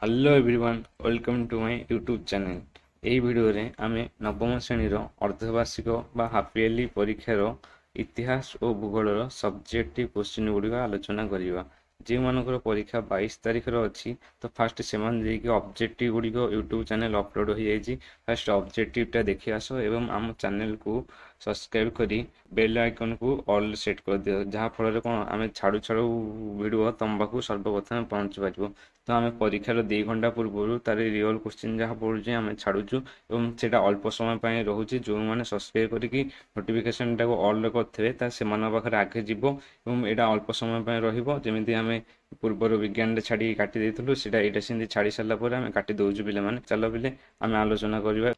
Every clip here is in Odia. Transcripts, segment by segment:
Hello everyone, welcome to my YouTube channel. ଏହି ଭିଡ଼ିଓରେ ଆମେ ନବମ ଶ୍ରେଣୀର ଅର୍ଦ୍ଧବାର୍ଷିକ ବା ହାଫ୍ ଇୟର୍ଲି ପରୀକ୍ଷାର ଇତିହାସ ଓ ଭୂଗୋଳର ସବଜେକ୍ଟିଭ୍ କୋଶ୍ଚିନ୍ ଗୁଡ଼ିକ ଆଲୋଚନା କରିବା। ଯେଉଁମାନଙ୍କର ପରୀକ୍ଷା 22 ତାରିଖରେ ଅଛି ତ ଫାଷ୍ଟ ସେମାନେ ଯାଇକି ଅବଜେକ୍ଟିଭ୍ ଗୁଡ଼ିକ ୟୁଟ୍ୟୁବ୍ ଚ୍ୟାନେଲ୍ ଅପଲୋଡ଼ ହୋଇଯାଇଛି। ଫାଷ୍ଟ ଅବଜେକ୍ଟିଭ୍ଟା ଦେଖି ଆସ ଏବଂ ଆମ ଚ୍ୟାନେଲ୍କୁ ସବସ୍କ୍ରାଇବ୍ କରି ବେଲ୍ ଆଇକନ୍କୁ ଅଲ୍ ସେଟ୍ କରିଦିଅ, ଯାହାଫଳରେ କ'ଣ ଆମେ ଛାଡ଼ୁ ଛାଡ଼ୁ ଭିଡ଼ିଓ ତୁମ ପାଖକୁ ସର୍ବପ୍ରଥମେ ପହଞ୍ଚି ପାରିବ। ତ ଆମେ ପରୀକ୍ଷାର 2 ଘଣ୍ଟା ପୂର୍ବରୁ ତାର ରିଅଲ୍ କୋଶ୍ଚିନ୍ ଯାହା ପଡ଼ୁଛି ଆମେ ଛାଡ଼ୁଛୁ ଏବଂ ସେଇଟା ଅଳ୍ପ ସମୟ ପାଇଁ ରହୁଛି। ଯେଉଁମାନେ ସବସ୍କ୍ରାଇବ୍ କରିକି ନୋଟିଫିକେସନ୍ଟାକୁ ଅଲ୍ କରିଥିବେ ତା ସେମାନଙ୍କ ପାଖରେ ଆଗେ ଯିବ ଏବଂ ଏଇଟା ଅଳ୍ପ ସମୟ ପାଇଁ ରହିବ। ଯେମିତି ଆମେ ପୂର୍ବରୁ ବିଜ୍ଞାନରେ ଛାଡ଼ିକି କାଟି ଦେଇଥିଲୁ, ସେଇଟା ଏଇଟା ସେମିତି ଛାଡ଼ି ସାରିଲା ପରେ ଆମେ କାଟି ଦେଉଛୁ ପିଲାମାନେ। ଚାଲ ପିଲେ ଆମେ ଆଲୋଚନା କରିବା।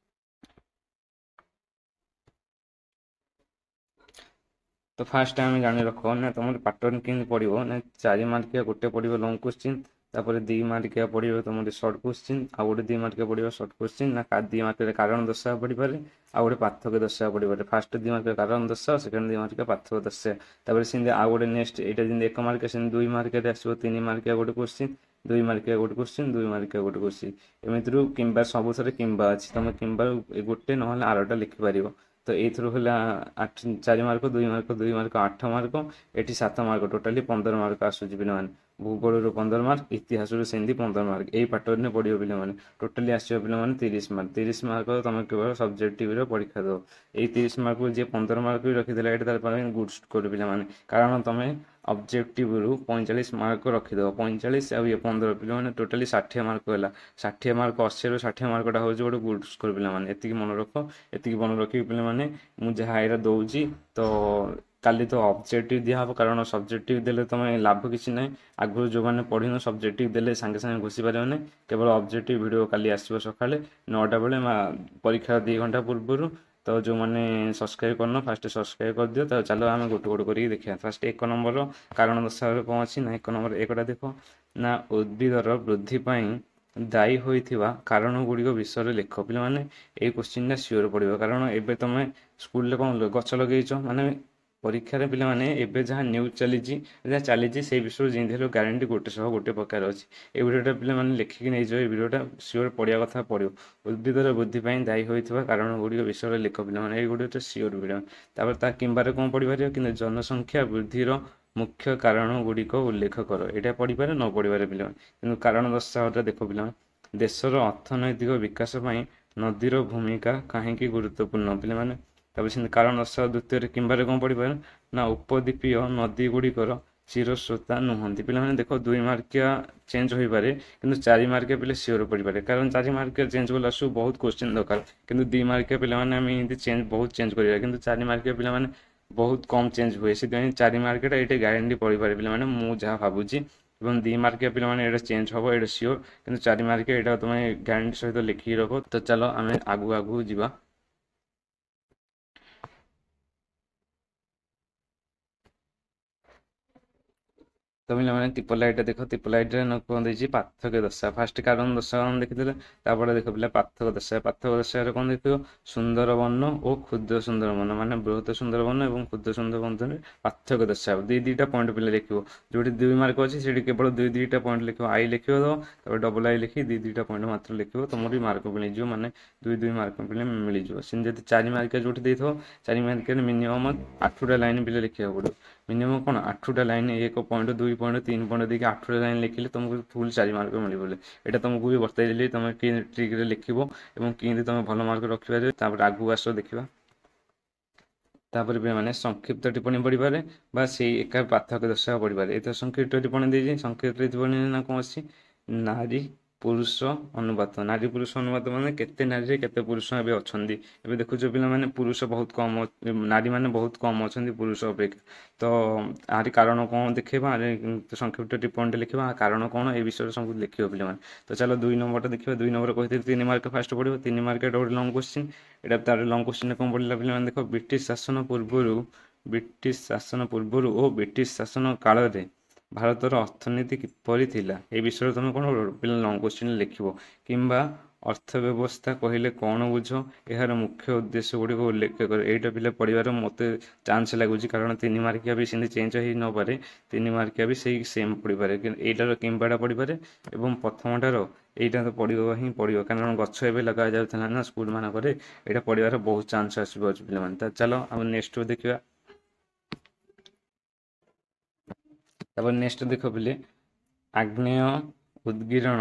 ତ ଫାଷ୍ଟ ଆମେ ଜାଣି ରଖ ନା ତୁମର ପାଟର୍ନ କେମିତି ପଡ଼ିବ ନା 4 ମାର୍କିଆ ଗୋଟେ ପଡ଼ିବ ଲଙ୍ଗ୍ କୋଶ୍ଚିନ୍, ତାପରେ 2 ମାର୍କିଆ ପଡ଼ିବ ତୁମର ସର୍ଟ କୋଶ୍ଚିନ୍, ଆଉ ଗୋଟେ 2 ମାର୍କିଆ ପଡ଼ିବ ସର୍ଟ କୋଶ୍ଚିନ୍। ନା 2 ମାର୍କିଆରେ କାରଣ ଦର୍ଶାଅ ପଡ଼ିପାରେ, ଆଉ ଗୋଟେ ପାର୍ଥକ୍ୟ ଦର୍ଶାଅ ପଡ଼ିପାରେ। ଫାଷ୍ଟ 2 ମାର୍କିଆ କାରଣ ଦର୍ଶାଅ, ସେକେଣ୍ଡ 2 ମାର୍କିଆ ପାର୍ଥକ୍ୟ ଦର୍ଶାଅ। ତାପରେ ସେମିତି ଆଉ ଗୋଟେ ନେକ୍ସଟ ଏଇଟା ଯେମିତି 1 ମାର୍କିଆ ସେମିତି 2 ମାର୍କିଆରେ ଆସିବ 3 ମାର୍କିଆ ଗୋଟେ କୋଶ୍ଚିନ୍, 2 ମାର୍କିଆ ଗୋଟେ କୋଶ୍ଚିନ୍, 2 ମାର୍କିଆ ଗୋଟେ କୋଶ୍ଚିନ୍। ଏମିତିରୁ କିମ୍ବା ସବୁଥିରେ କିମ୍ବା ଅଛି, ତୁମେ କିମ୍ବା ଗୋଟେ ନହେଲେ ଆରଟା ଲେଖିପାରିବ। ତ ଏଇଥିରୁ ହେଲା 4 ମାର୍କ, 2 ମାର୍କ, 2 ମାର୍କ 8 ମାର୍କ, ଏଠି 7 ମାର୍କ, ଟୋଟାଲି 15 ମାର୍କ ଆସୁଛି ପିଲାମାନେ। ଭୂଗୋଳରୁ 15 ମାର୍କ, ଇତିହାସରୁ ସେମିତି 15 ମାର୍କ। ଏଇ ପାଟର୍ନରେ ପଡ଼ିବ ପିଲାମାନେ। ଟୋଟାଲି ଆସିବ ପିଲାମାନେ 30 ମାର୍କ। 30 ମାର୍କ ତୁମେ କେବଳ ସବଜେକ୍ଟିଭ୍ର ପରୀକ୍ଷା ଦେବ। ଏଇ 30 ମାର୍କରୁ ଯିଏ 15 ମାର୍କ ବି ରଖିଦେଲା ଏଇଟା ତାର ପାଇଁ ଗୁଡ୍ ସ୍କୋର ପିଲାମାନେ। କାରଣ ତୁମେ ଅବଜେକ୍ଟିଭରୁ 45 ମାର୍କ ରଖିଦେବ। 45 ଆଉ 15 ପିଲାମାନେ ଟୋଟାଲି 60 ମାର୍କ ହେଲା। 60 ମାର୍କ, 80ରୁ 60 ମାର୍କଟା ହେଉଛି ଗୋଟେ ଗୁଡ୍ ସ୍କୋର ପିଲାମାନେ। ଏତିକି ମନେ ରଖ। ଏତିକି ମନେ ରଖିକି ପିଲାମାନେ ମୁଁ ଯାହା ଏଇଟା ଦେଉଛି ତ କାଲି ତ ଅବଜେକ୍ଟିଭ୍ ଦିଆହେବ, କାରଣ ସବଜେକ୍ଟିଭ୍ ଦେଲେ ତୁମେ ଲାଭ କିଛି ନାହିଁ। ଆଗରୁ ଯେଉଁମାନେ ପଢ଼ିନ ସବଜେକ୍ଟିଭ୍ ଦେଲେ ସାଙ୍ଗେ ସାଙ୍ଗେ ଘୁଷି ପାରିବନି। କେବଳ ଅବଜେକ୍ଟିଭ୍ ଭିଡ଼ିଓ କାଲି ଆସିବ ସକାଳେ 9ଟା ବେଳେ ପରୀକ୍ଷା 2 ଘଣ୍ଟା ପୂର୍ବରୁ। ତ ଯେଉଁମାନେ ସବସ୍କ୍ରାଇବ୍ କରିନ ଫାଷ୍ଟ ସବସ୍କ୍ରାଇବ୍ କରିଦିଅ। ତ ଚାଲ ଆମେ ଗୋଟେ ଗୋଟେ କରିକି ଦେଖିବା। ଫାଷ୍ଟ 1 ନମ୍ବରର କାରଣ ଦର୍ଶାଅରେ କ'ଣ ଅଛି ନା 1 ନମ୍ବର ଏକଟା ଦେଖ ନା ଉଦ୍ଭିଦର ବୃଦ୍ଧି ପାଇଁ ଦାୟୀ ହୋଇଥିବା କାରଣ ଗୁଡ଼ିକ ବିଷୟରେ ଲେଖ। ପିଲାମାନେ ଏଇ କୋଶ୍ଚିନ୍ଟା ସିଓର ପଡ଼ିବ, କାରଣ ଏବେ ତୁମେ ସ୍କୁଲରେ କ'ଣ ଗଛ ଲଗେଇଛ ମାନେ ପରୀକ୍ଷାରେ ପିଲାମାନେ ଏବେ ଯାହା ନ୍ୟୁଜ୍ ଚାଲିଛି, ଯାହା ଚାଲିଛି ସେଇ ବିଷୟରେ ଯେମିତି ହେଲେ ଗ୍ୟାରେଣ୍ଟି ଗୋଟେ ପ୍ରକାର ଅଛି। এই ଭିଡ଼ିଓଟା ପିଲାମାନେ ଲେଖିକି ନେଇଯିବ। এই ଭିଡ଼ିଓଟା ସିଓର ପଢ଼ିବା କଥା ପଡ଼ିବ। ଉଦ୍ଭିଦର ବୃଦ୍ଧି ପାଇଁ ଦାୟୀ ହୋଇଥିବା କାରଣ ଗୁଡ଼ିକ ବିଷୟରେ ଲେଖ ପିଲାମାନେ। ଏଇ ଭିଡ଼ିଓଟା ସିଓର ପିଲାମାନେ। ତାପରେ ତା କିମ୍ବାରେ କ'ଣ ପଢ଼ିପାରିବ କିନ୍ତୁ ଜନସଂଖ୍ୟା ବୃଦ୍ଧିର ମୁଖ୍ୟ କାରଣ ଗୁଡ଼ିକ ଉଲ୍ଲେଖ କର। ଏଇଟା ପଢ଼ିପାରେ ନ ପଢ଼ିପାରେ ପିଲାମାନେ, କିନ୍ତୁ କାରଣ ଦର୍ଶାଅଟା ଦେଖ ପିଲାମାନେ। ଦେଶର ଅର୍ଥନୈତିକ ବିକାଶ ପାଇଁ ନଦୀର ଭୂମିକା କାହିଁକି ଗୁରୁତ୍ୱପୂର୍ଣ୍ଣ ପିଲାମାନେ। ତାପରେ ସେମିତି କାରଣ ଦର୍ଶାଅ ଦ୍ୱିତୀୟରେ କିମ୍ବାରେ କ'ଣ ପଢ଼ିପାରେ ନା ଉପଦ୍ୱୀପୀୟ ନଦୀ ଗୁଡ଼ିକର ଚିରସ୍ରୋତା ନୁହନ୍ତି। ପିଲାମାନେ ଦେଖ 2 ମାର୍କିଆ ଚେଞ୍ଜ ହୋଇପାରେ କିନ୍ତୁ 4 ମାର୍କିଆ ପିଲେ ସିଓର ପଡ଼ିପାରେ, କାରଣ 4 ମାର୍କିଆ ଚେଞ୍ଜ କଲା ଆସୁ ବହୁତ କୋଶ୍ଚିନ୍ ଦରକାର। କିନ୍ତୁ 2 ମାର୍କିଆ ପିଲାମାନେ ଆମେ ଏମିତି ବହୁତ ଚେଞ୍ଜ କରିବା, କିନ୍ତୁ 4 ମାର୍କିଆ ପିଲାମାନେ ବହୁତ କମ୍ ଚେଞ୍ଜ ହୁଏ। ସେଥିପାଇଁ 4 ମାର୍କିଆଟା ଏଇଟା ଗ୍ୟାରେଣ୍ଟି ପଡ଼ିପାରେ ପିଲାମାନେ, ମୁଁ ଯାହା ଭାବୁଛି। ଏବଂ 2 ମାର୍କିଆ ପିଲାମାନେ ଏଇଟା ଚେଞ୍ଜ ହେବ, ଏଇଟା ସିଓର। କିନ୍ତୁ 4 ମାର୍କିଆ ଏଇଟା ତୁମେ ଗ୍ୟାରେଣ୍ଟି ସହିତ ଲେଖିକି ରଖ। ତ ଚାଲ ଆମେ ଆଗକୁ ଯିବା। ତ ପିଲାମାନେ ତ୍ରିପଲାଇଟ୍ଟା ଦେଖ। ତ୍ରିପଲାଇଟ୍ରେ କ'ଣ ଦେଇଛି ପାର୍ଥକ୍ୟ ଦର୍ଶା। ଫାଷ୍ଟ କାରଣ ଦର୍ଶା ଦେଖିଥିଲେ, ତାପରେ ଦେଖ ପିଲା ପାର୍ଥକ୍ୟ ଦର୍ଶା। ପାର୍ଥକ୍ୟ ଦର୍ଶାରେ କ'ଣ ଦେଖିବ ସୁନ୍ଦରବନ ଓ କ୍ଷୁଦ୍ର ସୁନ୍ଦରବନ, ମାନେ ବୃହତ ସୁନ୍ଦରବନ ଏବଂ କ୍ଷୁଦ୍ର ସୁନ୍ଦରବନରେ ପାର୍ଥକ୍ୟ ଦର୍ଶାଅ। 2ଟା ପଏଣ୍ଟ ପିଲା ଲେଖିବ। ଯେଉଁଠି 2 ମାର୍କ ଅଛି ସେଠି କେବଳ 2ଟା ପଏଣ୍ଟ ଲେଖିବ। ଆଇ ଲେଖିବ ତ ତାପରେ ଡବଲ ଆଇ ଲେଖି 2ଟା ପଏଣ୍ଟ ମାତ୍ର ଲେଖିବ। ତୁମର ବି ମାର୍କ ମିଳିଯିବ, ମାନେ 2 ମାର୍କ ପିଲା ମିଳିଯିବ। ସେମିତି ଯଦି 4 ମାର୍କିଆ ଯେଉଁଠି ଦେଇଥିବ 4 ମାର୍କିଆରେ ମିନିମମ୍ 8ଟା ଲାଇନ୍ ପିଲା ଲେଖିବାକୁ ପଡ଼ିବ। ମିନିମମ୍ କ'ଣ 8ଟା ଲାଇନ୍, 1 ପଏଣ୍ଟ, 2 ପଏଣ୍ଟ, 3 ପଏଣ୍ଟ ଦେଇକି 8ଟା ଲାଇନ୍ ଲେଖିଲେ ତୁମକୁ ଫୁଲ୍ 4 ମାର୍କ ମିଳିବ। ଏଇଟା ତୁମକୁ ବି ବତାଇ ଦେଲି ତୁମେ କି ଟ୍ରିକ୍ରେ ଲେଖିବ ଏବଂ କେମିତି ତୁମେ ଭଲ ମାର୍କ ରଖିପାରିବ। ତାପରେ ଆଗକୁ ଆସ ଦେଖିବା। ତାପରେ ପିଲାମାନେ ସଂକ୍ଷିପ୍ତ ଟିପ୍ପଣୀ ପଢ଼ିପାରେ ବା ସେଇ ଏକା ପାର୍ଥକ୍ୟ ଦର୍ଶାଅ ପଢ଼ିପାରେ। ଏଥିରେ ସଂକ୍ଷିପ୍ତ ଟିପ୍ପଣୀ ଦେଇଛି। ସଂକ୍ଷିପ୍ତ ଟିପ୍ପଣୀ ନା କ'ଣ ଅଛି ନାରୀ ପୁରୁଷ ଅନୁପାତ। ନାରୀ ପୁରୁଷ ଅନୁପାତ ମାନେ କେତେ ନାରୀରେ କେତେ ପୁରୁଷ ଏବେ ଅଛନ୍ତି। ଏବେ ଦେଖୁଛ ପିଲାମାନେ ପୁରୁଷ ବହୁତ କମ୍, ନାରୀମାନେ ବହୁତ କମ୍ ଅଛନ୍ତି ପୁରୁଷ ଅପେକ୍ଷା। ତ ଆରି କାରଣ କ'ଣ ଦେଖେଇବା, ସଂକ୍ଷିପ୍ତ ଟିପ୍ପଣୀଟେ ଲେଖିବା, କାରଣ କ'ଣ ଏ ବିଷୟରେ ସବୁ ଲେଖିବ ପିଲାମାନେ। ତ ଚାଲ 2 ନମ୍ବରଟା ଦେଖିବା। 2 ନମ୍ବର କହିଥିଲି 3 ମାର୍କ ଫାଷ୍ଟ ପଡ଼ିବ। 3 ମାର୍କଟା ଗୋଟେ ଲଙ୍ଗ୍ କୋଶ୍ଚିନ୍। ଏଇଟା ତାର ଲଙ୍ଗ୍ କୋଶ୍ଚିନ୍ରେ କ'ଣ ପଡ଼ିଲା ପିଲାମାନେ ଦେଖ ବ୍ରିଟିଶ ଶାସନ ପୂର୍ବରୁ ଓ ବ୍ରିଟିଶ ଶାସନ କାଳରେ ଭାରତର ଅର୍ଥନୀତି କିପରି ଥିଲା। ଏ ବିଷୟରେ ତୁମେ କ'ଣ ପିଲା ଲଙ୍ଗ୍ କୋଶ୍ଚିନ୍ ଲେଖିବ। କିମ୍ବା अर्थ व्यवस्था कहले कौन बुझ यार मुख्य उद्देश्य गुड़िक उल्लेख कर यहाँ पिला पढ़ार मत चान्स लगुच कारण 3 मार्किया भी सेमती चेंज हो न पारे 3 मार्किया भी सही सेम पढ़ी पारे यहींटार किंबाटा पढ़ी पारे और प्रथमटार यहीटा तो पढ़ो ही पड़ो कारण गछ एवं लगा जाता ना स्कूल मानक यहाँ पढ़ार बहुत चान्स आसो पे चलो आम नेक्स्ट देखा नेक्स्ट देख पे आग्नेय उद्गीरण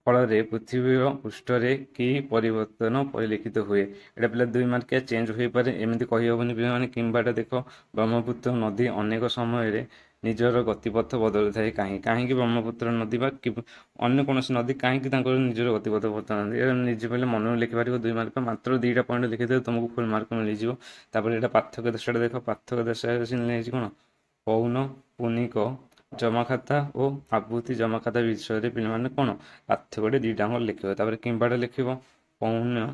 फल पृथ्वी पृष्ठरे कि परिवर्तन परिलक्षित हुए यहाँ पिला 2 मार्किया चेंज हो पारे एमती कहीहबनी पे किंबाटा देख ब्रह्मपुत्र नदी अनेक समय निजर गतिपथ बदल थाए कहीं ब्रह्मपुत्र नदी अन्य कौन नदी कहीं निजर गतिपथ बदल निजे पहले मन लिखिपार 2 मार्क मात्र 2टा पॉइंट लिखिदे तुमको फुल मार्क मिल जाए पार्थक्य दशा देख पार्थक्य दशा कौन पौन पुनिक जमाखाता और आभूति जमाखाता विषय पे कौन पार्थक्य 2टा लिखे किंबाटा लिख पौन्य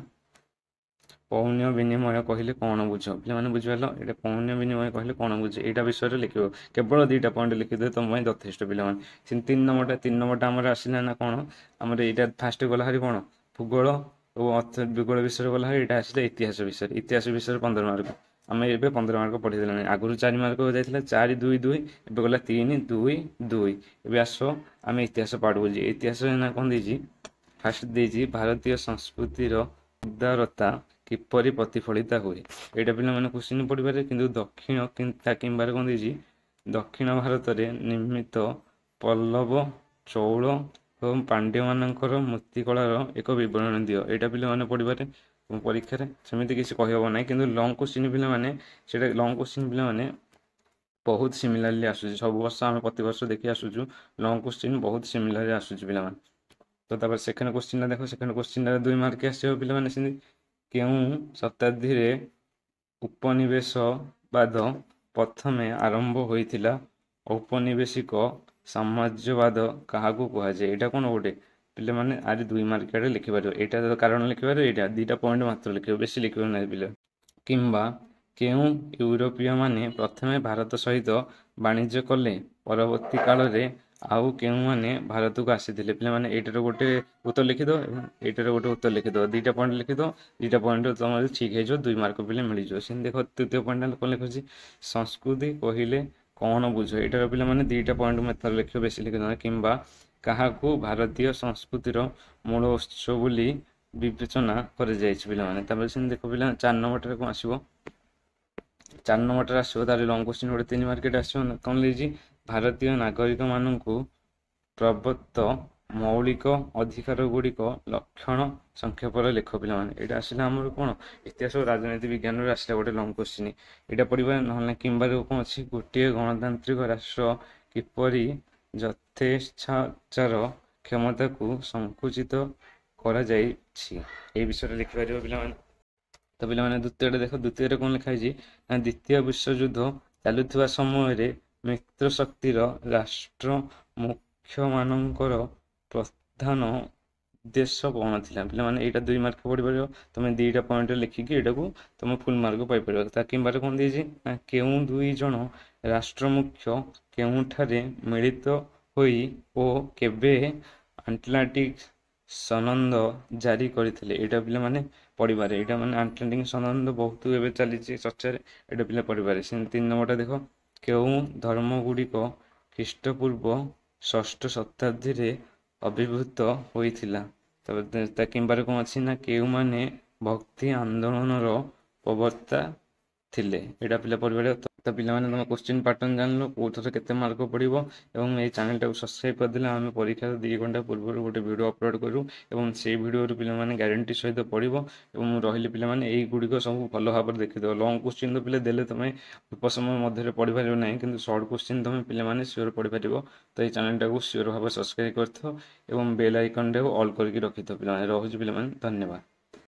पौन्य विनिमय कहले कौन बुझ पे बुझिपार ये पौन्य विनिमय कहले कौन बुझे यहाँ विषय लिख केवल 2टा पॉइंट लिखिदे तुम यथेष्ट पे 3 नंबरटा आमर आसला ना कौन आमर यहाँ फास्ट गला हारी कौन भूगोल और भूगोल विषय गला हारी यहाँ आसला इतिहास विषय 15 मार्क आम ए 15 मार्क पढ़ी आगुरी 4 मार्क जाता 4 2 2 ए गला 3 2 2 ए आस आम इतिहास पढ़ू इतिहास ना कौन दे फास्ट दे भारतीय संस्कृतिर उदारता किपरि प्रतिफलित हुए यहाँ पे मैंने क्वेश्चन पढ़ी पारे कि दक्षिण किंबार कौन दे दक्षिण भारत में निर्मित पल्लव चौल और पांड्य मानकर मूर्तिकलार एक विवरण दियो यहाँ पे पढ़ी पारे परीक्षा सेमती किसी कहब ना कि लंग क्वेश्चन पे लंग क्वेश्चन पे बहुत सिमिलारली आसूँ सब वर्ष आम प्रत वर्ष देखी आसूँ लंग क्वेश्चन बहुत सिमिलार आसूँ पे तो सेकेंड क्वेश्चन देख सेकेंड क्वेश्चन 2 मार्क आसो पे क्यों शताब्दी उपनिवेशवाद प्रथम आरंभ होता औपनिवेशिक साम्राज्यवाद क्या कहुए यहाँ कौन गोटे पे मैंने आज 2 मार्किया लिखिपार यहाँ तो कारण लिखिपार यहाँ 2टा पॉइंट मात्र लिख बेस लिख ना पे किंबा क्यों यूरोपीय माने प्रथमे भारत सहित वाणिज्य कले परवर्ती काल में आउ क्यों माने भारत को आसी पे मैंने यहाँ गोटे उत्तर लिखिद यहाँ गोटे उत्तर लिखिद 2टा पॉइंट लिखिद 2टा पॉइंट तुम ठीक हो 2 मार्क पे मिल से देख तृतीय पॉइंट कौन लिखुची संस्कृति कहले कौन बुझ यहाँ पे मैंने 2टा पॉइंट मेथड लिख बेस लिखिद किंबा क्या भारतीय संस्कृतिर मूल उत्स बोली विवेचना कर पे देख पे 4 नंबर कौन आसो 4 नंबर आसो तार लंग क्वेश्चन गोटे 3 मार्केट आसो कौन लिखी भारतीय नागरिक मानू प्रदत्त मौलिक अधिकार गुड़िक लक्षण संक्षेप लेख पे यहाँ आसला आमर कौन इतिहास और राजनीति विज्ञान आसला गोटे लंग क्वेश्चन यहाँ पढ़ा ना कि कौन अच्छी गोटे गणतांत्रिक राष्ट्र किपरि यथेच्छाचार क्षमता को संकुचित करा जाइछि ए विषय लिखिपार पे तो पे द्वितीय देख द्वितीय कौन लिखाई द्वितीय विश्वयुद्ध चलुवा समय मित्र शक्तिर राष्ट्र मुख्य मानकर प्रधान उद्देश्य कौन थी पे मैंने यहाँ 2 मार्क पढ़ी पार तुम 2टा पॉइंट लिखिकी यहाँ को तुम फुल मार्क पाइपर किंबार कौन दे क्यों 2 जन राष्ट्र मुख्य केउठारे मिलित होई ओ केबे आटलांटिक सनंद जारी करथिले यहाँ पे मैंने पढ़ी पारे यहाँ मैंने आटलांटिक सनंद बहुत एवं चली चर्चा यहाँ पे पढ़ी पारे 3 नंबरटा देख क्यों धर्मगुड़िक ख्रीष्टपूर्व 6ठ शताब्दी अभिभूत होता किंबार कौन अच्छी ना क्यों माने भक्ति आंदोलन प्रवक्ता थिले यहाँ पे पढ़ी तो पे तुम क्वेश्चन पैटर्न जान लो कौ थर के मार्क पड़ो और ये चैनल टाक सब्सक्राइब करदे आम परीक्षा 2 घंटा पूर्व गोटे वीडियो अपलोड करूँ और से वीडियो पे ग्यारंटी सहित पढ़ो और रही पे यही गुड़िक सब भल भाव देखीद लंग क्वेश्चन तो पे देले तुम अल्प समय मध्य पढ़ी पार ना कि सर्ट क्वेश्चन तुम पे सियोर पढ़ी पार तो ये चैनल टाक सियोर भाव सब्सक्राइब कर बेल आइकन टाक ऑल करके रखी पे रोज पे धन्यवाद।